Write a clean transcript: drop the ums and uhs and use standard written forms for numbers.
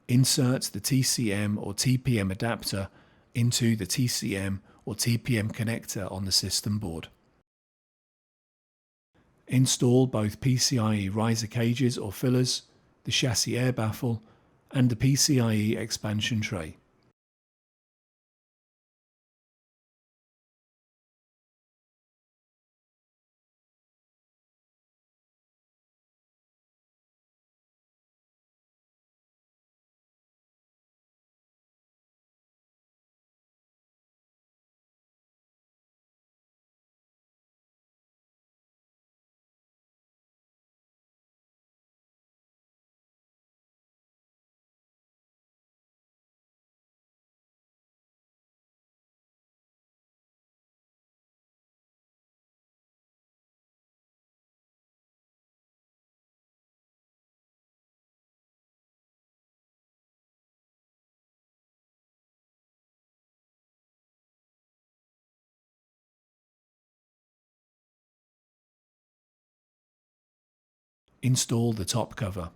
insert the TCM or TPM adapter into the TCM or TPM connector on the system board. Install both PCIe riser cages or fillers, the chassis air baffle, and the PCIe expansion tray. Install the top cover.